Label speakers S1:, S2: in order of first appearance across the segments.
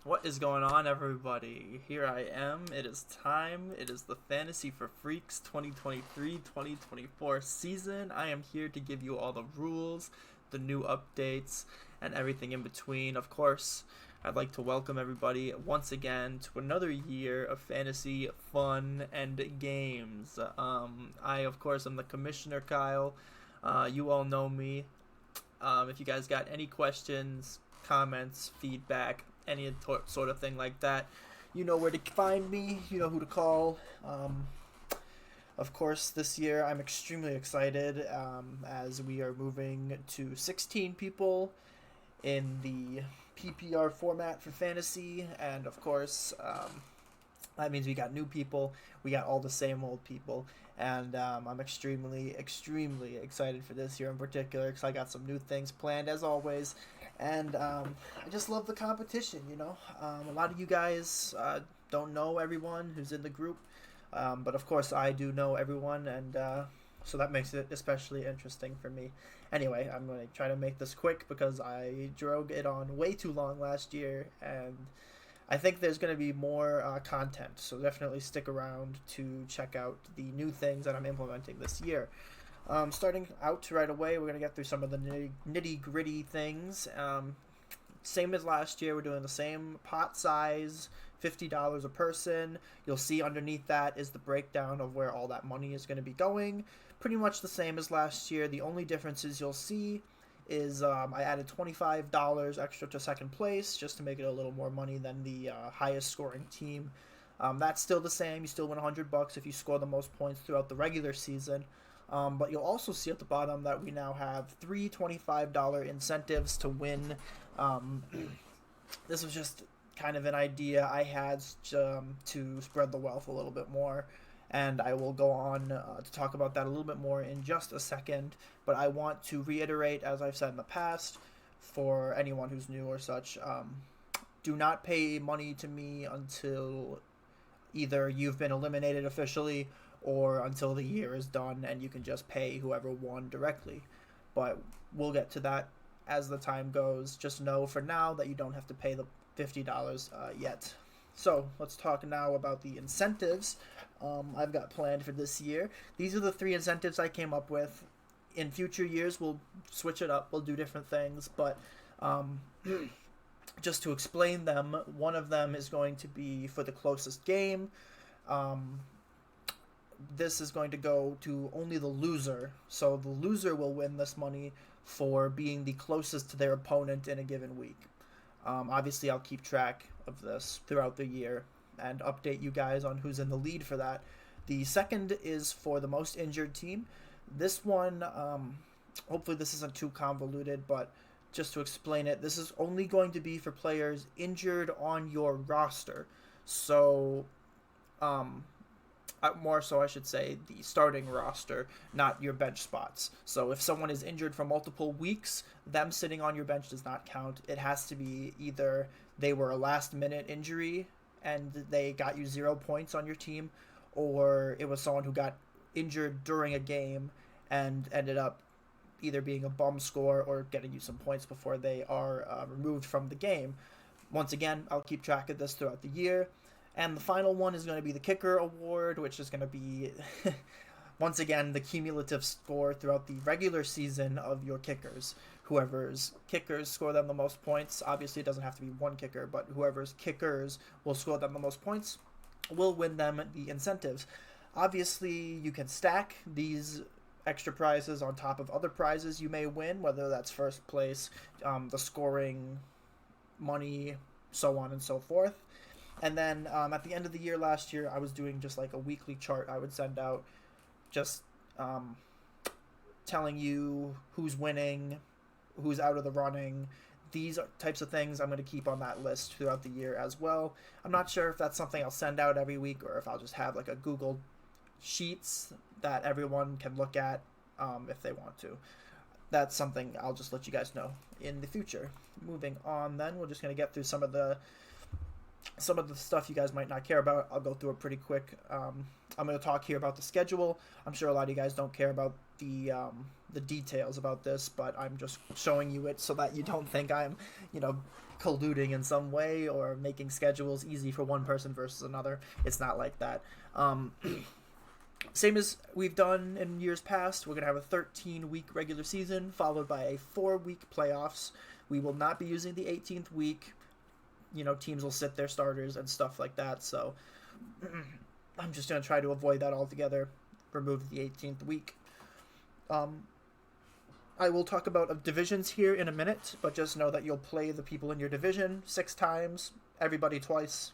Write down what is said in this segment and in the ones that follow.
S1: What is going on, everybody? Here I am. It is time. It is the Fantasy for Freaks 2023-2024 season. I am here to give you all the rules, the new updates, and everything in between. Of course, I'd like to welcome everybody once again to another year of fantasy fun and games. I, of course, am the Commissioner Kyle. You all know me. If you guys got any questions, comments, feedback, any sort of thing like that, you know where to find me. You know who to call. Of course, this year I'm extremely excited as we are moving to 16 people in the PPR format for fantasy, and of course, that means we got new people, we got all the same old people, and I'm extremely, extremely excited for this year in particular because I got some new things planned as always, and I just love the competition. A lot of you guys don't know everyone who's in the group, but of course I do know everyone, and so that makes it especially interesting for me. Anyway, I'm going to try to make this quick because I drug it on way too long last year, and I think there's going to be more content, so definitely stick around to check out the new things that I'm implementing this year. Starting out right away, we're going to get through some of the nitty gritty things. Same as last year, we're doing the same pot size, $50 a person. You'll see underneath that is the breakdown of where all that money is going to be going. Pretty much the same as last year. The only differences you'll see is I added $25 extra to second place just to make it a little more money than the highest scoring team. That's still the same. You still win $100 if you score the most points throughout the regular season. But you'll also see at the bottom that we now have three $25 incentives to win. This was just kind of an idea I had to spread the wealth a little bit more, and I will go on to talk about that a little bit more in just a second. But I want to reiterate, as I've said in the past, for anyone who's new or such, do not pay money to me until either you've been eliminated officially or until the year is done and you can just pay whoever won directly. But we'll get to that as the time goes. Just know for now that you don't have to pay the $50 yet. So let's talk now about the incentives I've got planned for this year. These are the three incentives I came up with. In future years, we'll switch it up. We'll do different things, but just to explain them, one of them is going to be for the closest game. This is going to go to only the loser, so the loser will win this money for being the closest to their opponent in a given week. Obviously, I'll keep track of this throughout the year and update you guys on who's in the lead for that. The second is for the most injured team. This one, hopefully this isn't too convoluted, but just to explain it, this is only going to be for players injured on your roster. So, more so I should say the starting roster, not your bench spots. So if someone is injured for multiple weeks, them sitting on your bench does not count. It has to be either they were a last minute injury and they got you 0 points on your team, or it was someone who got injured during a game and ended up either being a bum score or getting you some points before they are removed from the game. Once again, I'll keep track of this throughout the year. And the final one is going to be the Kicker Award, which is going to be, once again, the cumulative score throughout the regular season of your kickers. Whoever's kickers score them the most points, obviously it doesn't have to be one kicker, but whoever's kickers will score them the most points will win them the incentives. Obviously, you can stack these extra prizes on top of other prizes you may win, whether that's first place, the scoring, money, so on and so forth. And then at the end of the year last year, I was doing just like a weekly chart I would send out, just telling you who's winning, who's out of the running. These types of things I'm going to keep on that list throughout the year as well. I'm not sure if that's something I'll send out every week or if I'll just have like a Google Sheets that everyone can look at if they want to. That's something I'll just let you guys know in the future. Moving on then, we're just going to get through some of the stuff you guys might not care about. I'll go through it pretty quick. I'm going to talk here about the schedule. I'm sure a lot of you guys don't care about the details about this, but I'm just showing you it so that you don't think I'm, colluding in some way or making schedules easy for one person versus another. It's not like that. Same as we've done in years past, we're going to have a 13-week regular season followed by a 4-week playoffs. We will not be using the 18th week. Teams will sit their starters and stuff like that. So I'm just going to try to avoid that altogether. Remove the 18th week. I will talk about divisions here in a minute, but just know that you'll play the people in your division 6 times, everybody twice.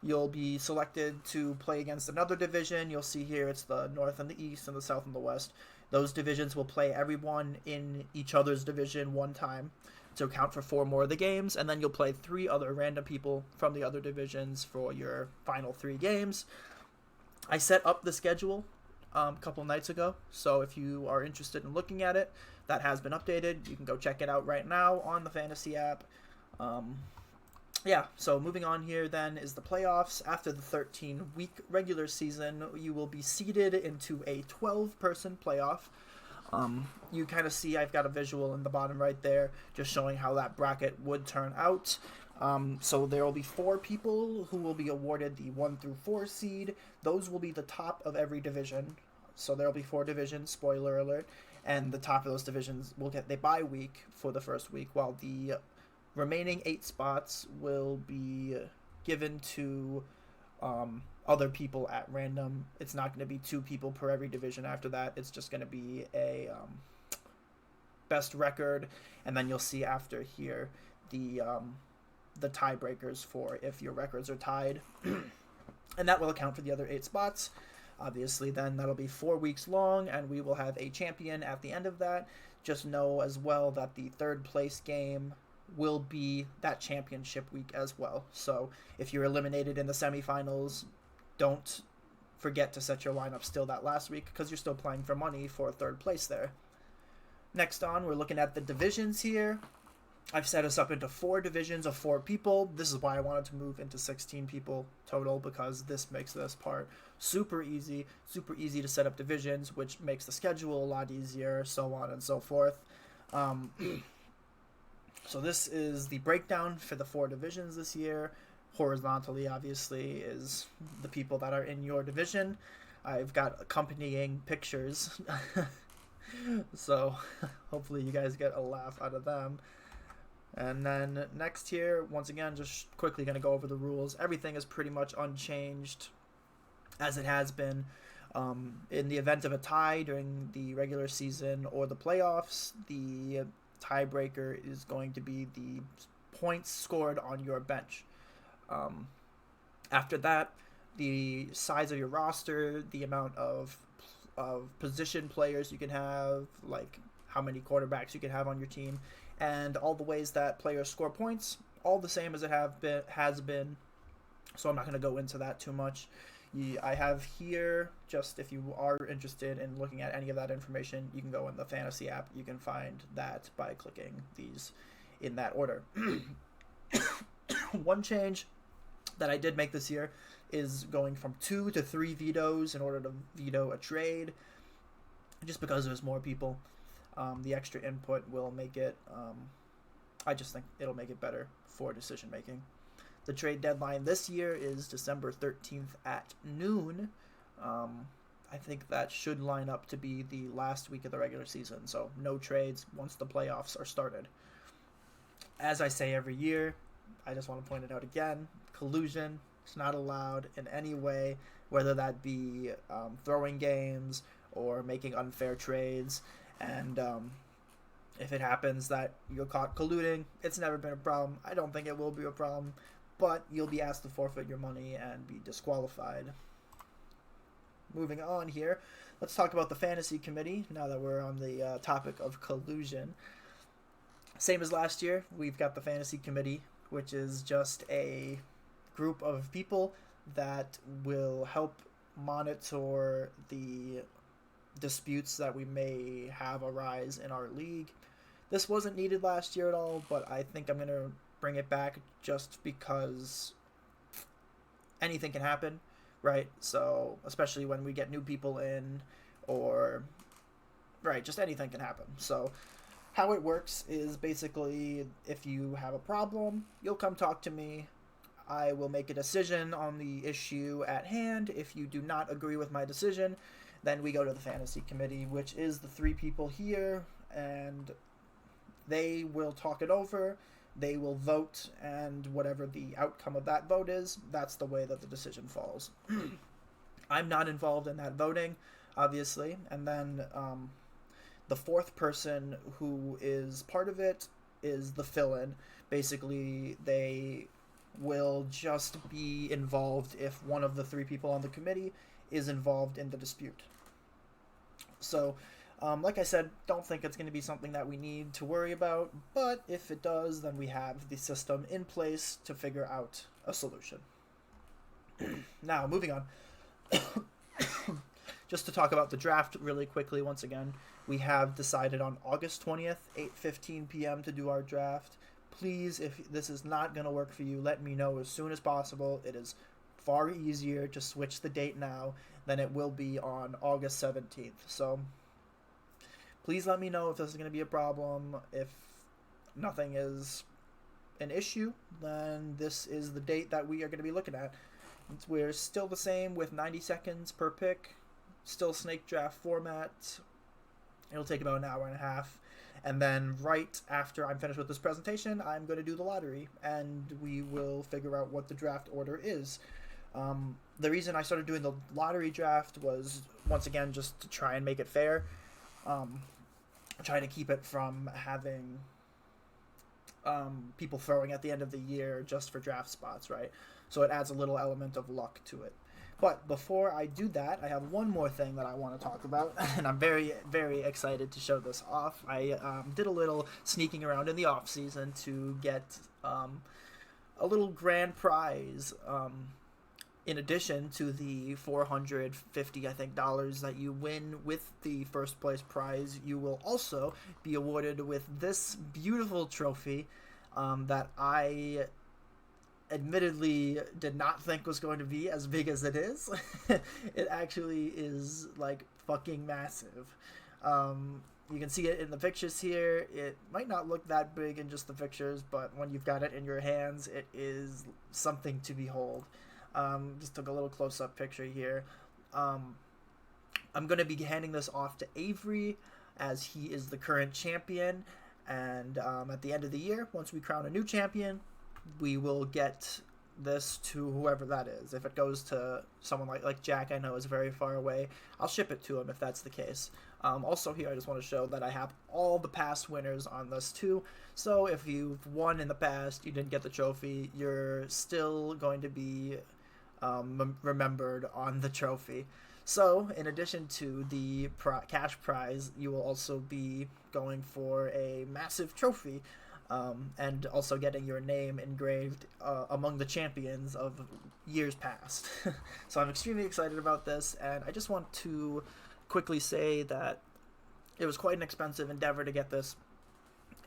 S1: You'll be selected to play against another division. You'll see here it's the North and the East and the South and the West. Those divisions will play everyone in each other's division 1 time to account for 4 more of the games, and then you'll play 3 other random people from the other divisions for your final 3 games. I set up the schedule a couple nights ago, so if you are interested in looking at it, that has been updated. You can go check it out right now on the Fantasy app. So moving on here then is the playoffs. After the 13-week regular season, you will be seeded into a 12-person playoff. You kind of see I've got a visual in the bottom right there just showing how that bracket would turn out. So there will be 4 people who will be awarded the 1 through 4 seed. Those will be the top of every division. So there will be 4 divisions, spoiler alert, and the top of those divisions will get the bye week for the first week, while the remaining 8 spots will be given to other people at random. It's not going to be 2 people per every division after that. It's just going to be a best record, and then you'll see after here the tiebreakers for if your records are tied, and that will account for the other 8 spots. Obviously, then that'll be 4 weeks long, and we will have a champion at the end of that. Just know as well that the 3rd place game will be that championship week as well. So if you're eliminated in the semifinals, don't forget to set your lineup still that last week, because you're still playing for money for 3rd place there. Next on, we're looking at the divisions here. I've set us up into 4 divisions of 4 people. This is why I wanted to move into 16 people total, because this makes this part super easy to set up divisions, which makes the schedule a lot easier, so on and so forth. So this is the breakdown for the 4 divisions this year. Horizontally, obviously, is the people that are in your division. I've got accompanying pictures, so hopefully you guys get a laugh out of them. And then next here, once again, just quickly going to go over the rules. Everything is pretty much unchanged as it has been. In the event of a tie during the regular season or the playoffs, the tiebreaker is going to be the points scored on your bench. After that, the size of your roster, the amount of position players you can have, like how many quarterbacks you can have on your team, and all the ways that players score points, all the same as it has been. So I'm not going to go into that too much. I have here, just if you are interested in looking at any of that information, you can go in the Fantasy app. You can find that by clicking these in that order. One change that I did make this year is going from 2 to 3 vetoes in order to veto a trade, just because there's more people. The extra input will make it, I just think it'll make it better for decision making. The trade deadline this year is December 13th at noon. I think that should line up to be the last week of the regular season, so no trades once the playoffs are started. As I say every year, I just want to point it out again, collusion is not allowed in any way, whether that be throwing games or making unfair trades. And if it happens that you're caught colluding, it's never been a problem. I don't think it will be a problem, but you'll be asked to forfeit your money and be disqualified. Moving on here, let's talk about the fantasy committee now that we're on the topic of collusion. Same as last year, we've got the fantasy committee, which is just a group of people that will help monitor the disputes that we may have arise in our league. This wasn't needed last year at all, but I think I'm going to bring it back just because anything can happen, right? So especially when we get new people in, or right, just anything can happen. So How it works is basically if you have a problem, you'll come talk to me. I will make a decision on the issue at hand. If you do not agree with my decision, then we go to the fantasy committee, which is the three people here, and they will talk it over. They will vote, and whatever the outcome of that vote is, that's the way that the decision falls. I'm not involved in that voting, obviously, and then the fourth person who is part of it is the fill-in. Basically, they will just be involved if one of the three people on the committee is involved in the dispute. So, like I said, don't think it's going to be something that we need to worry about, but if it does, then we have the system in place to figure out a solution. Now, moving on. Just to talk about the draft really quickly once again, we have decided on August 20th, 8:15 p.m. to do our draft. Please, if this is not going to work for you, let me know as soon as possible. It is far easier to switch the date now than it will be on August 17th. So please let me know if this is going to be a problem. If nothing is an issue, then this is the date that we are going to be looking at. We're still the same with 90 seconds per pick, still snake draft format. It'll take about an hour and a half. And then right after I'm finished with this presentation, I'm going to do the lottery, and we will figure out what the draft order is. The reason I started doing the lottery draft was, once again, just to try and make it fair. Trying to keep it from having people throwing at the end of the year just for draft spots, right? So it adds a little element of luck to it. But before I do that, I have one more thing that I want to talk about, and I'm very, very excited to show this off. I did a little sneaking around in the off season to get a little grand prize. In addition to the $450, I think, dollars that you win with the first place prize, you will also be awarded with this beautiful trophy that I admittedly did not think was going to be as big as it is. It actually is like fucking massive. You can see it in the pictures here. It might not look that big in just the pictures, but when you've got it in your hands, it is something to behold. Just took a little close-up picture here. I'm going to be handing this off to Avery, as he is the current champion, and at the end of the year, once we crown a new champion, we will get this to whoever that is. If it goes to someone like Jack, I know is very far away, I'll ship it to him if that's the case. Also here, I just want to show that I have all the past winners on this too. So if you've won in the past, you didn't get the trophy, you're still going to be remembered on the trophy. So in addition to the cash prize, you will also be going for a massive trophy, and also getting your name engraved among the champions of years past. So I'm extremely excited about this, and I just want to quickly say that it was quite an expensive endeavor to get this.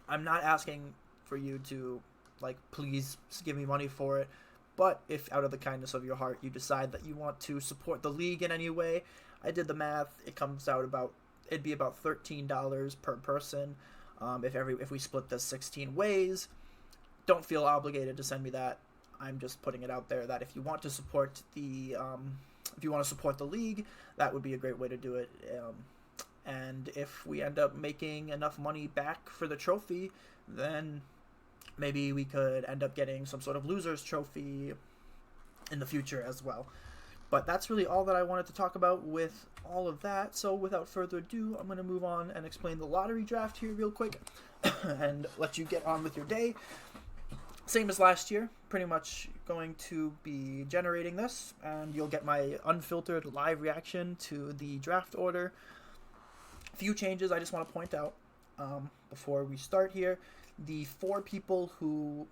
S1: I'm not asking for you to, please give me money for it, but if out of the kindness of your heart you decide that you want to support the league in any way, I did the math, it'd be about $13 per person. If we split this 16 ways, don't feel obligated to send me that. I'm just putting it out there that if you want to support the league, that would be a great way to do it. And if we end up making enough money back for the trophy, then maybe we could end up getting some sort of loser's trophy in the future as well. But that's really all that I wanted to talk about with all of that. So without further ado, I'm going to move on and explain the lottery draft here real quick and let you get on with your day. Same as last year, pretty much going to be generating this, and you'll get my unfiltered live reaction to the draft order. A few changes I just want to point out before we start here. The 4 people who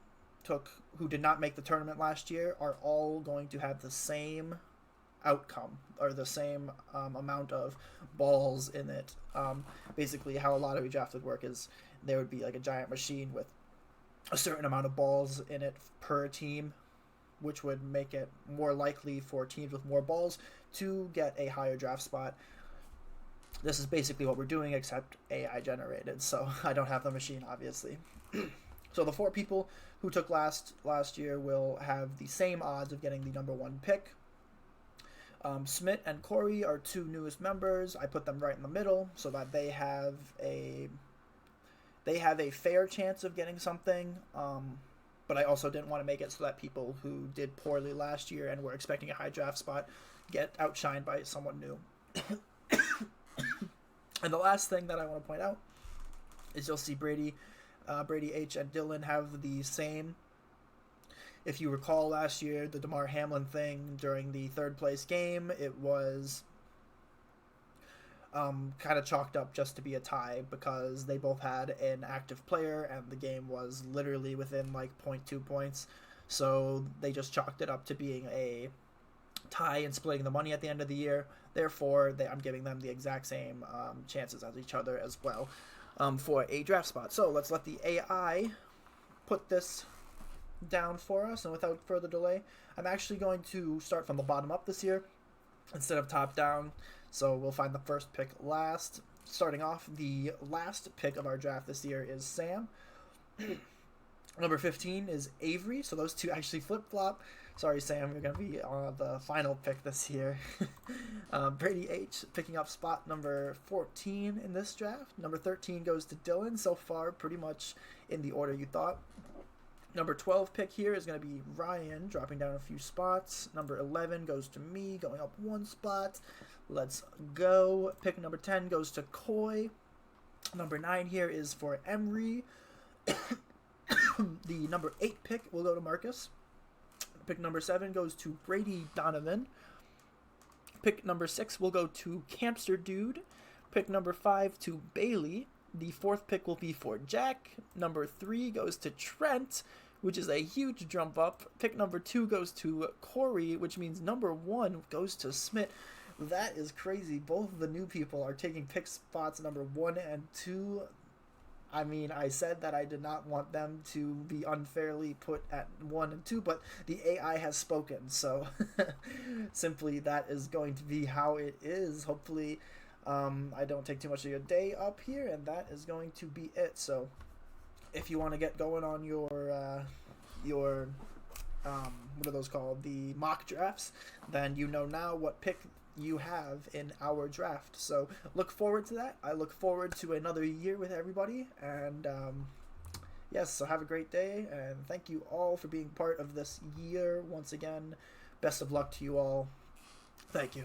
S1: did not make the tournament last year are all going to have the same outcome, or the same amount of balls in it. Basically, how a lottery draft would work is there would be like a giant machine with a certain amount of balls in it per team, which would make it more likely for teams with more balls to get a higher draft spot. This is basically what we're doing, except AI generated, so I don't have the machine, obviously. So the 4 people who took last year will have the same odds of getting the number 1 pick. Smith and Corey are 2 newest members. I put them right in the middle so that they have a fair chance of getting something. But I also didn't want to make it so that people who did poorly last year and were expecting a high draft spot get outshined by someone new. And the last thing that I want to point out is you'll see Brady H. and Dylan have the same. If you recall last year, the DeMar Hamlin thing during the 3rd place game, it was kind of chalked up just to be a tie because they both had an active player and the game was literally within like 0.2 points. So they just chalked it up to being a tie and splitting the money at the end of the year. Therefore, I'm giving them the exact same chances as each other as well for a draft spot. So let's let the AI put this down for us, and without further delay, I'm actually going to start from the bottom up this year instead of top down. So we'll find the first pick last. Starting off, the last pick of our draft this year is Sam. Number 15 is Avery, so those two actually flip-flop. Sorry, Sam, you're going to be the final pick this year. Brady H. picking up spot number 14 in this draft. Number 13 goes to Dylan, so far pretty much in the order you thought. Number 12 pick here is going to be Ryan, dropping down a few spots. Number 11 goes to me, going up 1 spot. Let's go. Pick number 10 goes to Coy. Number 9 here is for Emery. The number 8 pick will go to Marcus. Pick number 7 goes to Brady Donovan. Pick number 6 will go to Campster Dude. Pick number 5 to Bailey. The 4th pick will be for Jack. Number 3 goes to Trent, which is a huge jump up. Pick number 2 goes to Corey, which means number 1 goes to Smith. That is crazy. Both of the new people are taking pick spots number 1 and 2. I mean, I said that I did not want them to be unfairly put at 1 and 2, but the AI has spoken, so simply that is going to be how it is. Hopefully, I don't take too much of your day up here, and that is going to be it. So, if you want to get going on your what are those called? The mock drafts, then you know now what pick you have in our draft. So look forward to that. I look forward to another year with everybody, and yes, so have a great day, and thank you all for being part of this year once again. Best of luck to you all. Thank you.